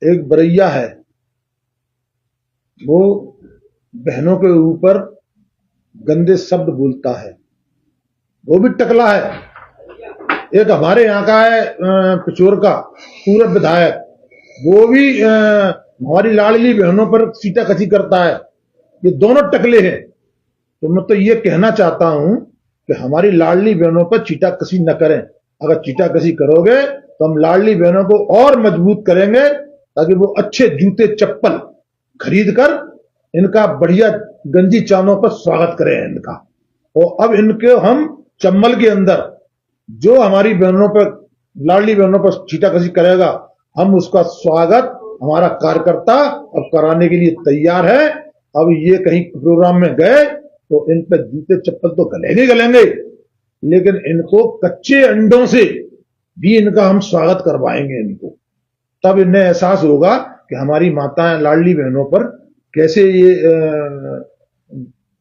एक बरैया है, वो बहनों के ऊपर गंदे शब्द बोलता है, वो भी टकला है। एक हमारे यहाँ का है पिछोर का पूर्व विधायक, वो भी हमारी लाडली बहनों पर सीटाकशी करता है। ये दोनों टकले हैं। तो मैं तो ये कहना चाहता हूं कि हमारी लाडली बहनों पर चीटाकशी न करें। अगर चीटाकशी करोगे तो हम लाडली बहनों को और मजबूत करेंगे, ताकि वो अच्छे जूते चप्पल खरीद कर इनका बढ़िया गंजी चानों पर स्वागत करें इनका। और अब इनके हम चम्बल के अंदर जो हमारी बहनों पर, लाडली बहनों पर चीटाकशी करेगा, हम उसका स्वागत हमारा कार्यकर्ता अब कराने के लिए तैयार है। अब ये कहीं प्रोग्राम में गए तो इन पर जूते चप्पल तो गलेंगे, लेकिन इनको कच्चे अंडों से भी इनका हम स्वागत करवाएंगे इनको। तब इन्हें एहसास होगा कि हमारी माताएं, लाडली बहनों पर कैसे ये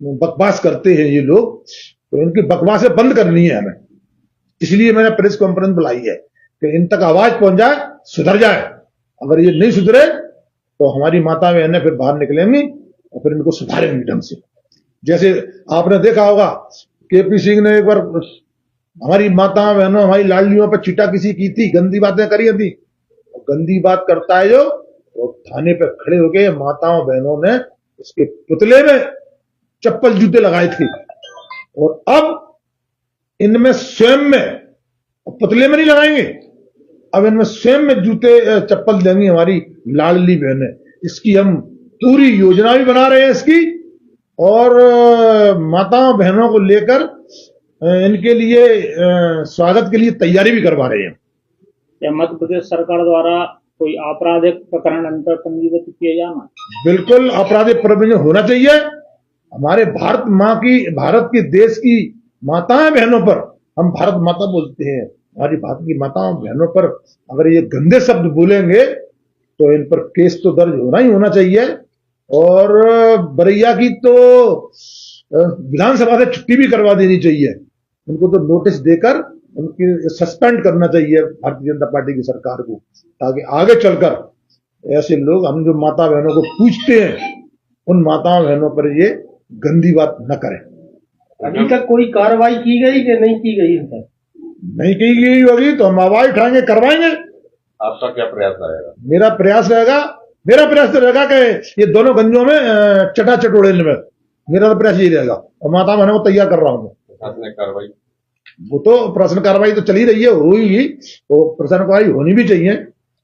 बकवास करते हैं ये लोग। तो इनकी बकवासें बंद करनी है हमें। इसलिए मैंने प्रेस कॉन्फ्रेंस बुलाई है कि इन तक आवाज पहुंच जाए, सुधर जाए। अगर ये नहीं सुधरे तो हमारी माता बहनें फिर बाहर निकलेंगी और फिर इनको सुधारेंगे ढंग से। जैसे आपने देखा होगा केपी सिंह ने एक बार हमारी माताओं बहनों, हमारी लाडलियों पर चीटाकशी की थी, गंदी बातें करी थी। गंदी बात करता है जो, तो थाने पर खड़े होके माताओं बहनों ने उसके पुतले में चप्पल जूते लगाए थे। और अब इनमें स्वयं में, पुतले में नहीं लगाएंगे, अब इनमें स्वयं में जूते चप्पल देंगी हमारी लाडली बहनें। इसकी हम पूरी योजना भी बना रहे हैं इसकी, और माताओं बहनों को लेकर इनके लिए स्वागत के लिए तैयारी भी करवा रहे हैं। क्या मध्य प्रदेश सरकार द्वारा कोई आपराधिक प्रकरण अंतर पंजीबद्ध किया जाना? बिल्कुल आपराधिक प्रकरण होना चाहिए। हमारे भारत की देश की माताएं बहनों पर, हम भारत माता बोलते हैं, हमारी भारत की माताओं बहनों पर अगर ये गंदे शब्द बोलेंगे तो इन पर केस तो दर्ज होना ही होना चाहिए। और बरैया की तो विधानसभा से छुट्टी भी करवा देनी चाहिए। उनको तो नोटिस देकर उनकी सस्पेंड करना चाहिए भारतीय जनता पार्टी की सरकार को, ताकि आगे चलकर ऐसे लोग, हम जो माता बहनों को पूछते हैं, उन माताओं बहनों पर ये गंदी बात न करें। अभी तक कोई कार्रवाई की गई कि नहीं की गई? नहीं की गई होगी तो हम आवाज उठाएंगे, करवाएंगे। आपका क्या प्रयास रहेगा? मेरा प्रयास तो रहेगा कि ये दोनों गंजों में चटा चटोड़े में, मेरा तो प्रयास यही रहेगा। और माता बहनों को तैयार कर रहा हूं। प्रशासनिक कार्रवाई, वो तो प्रशासन कार्रवाई तो चली रही है, हुई, तो प्रशासन कार्रवाई होनी भी चाहिए।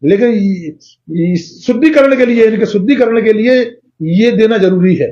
लेकिन शुद्धिकरण के लिए, इनके शुद्धिकरण के लिए ये देना जरूरी है।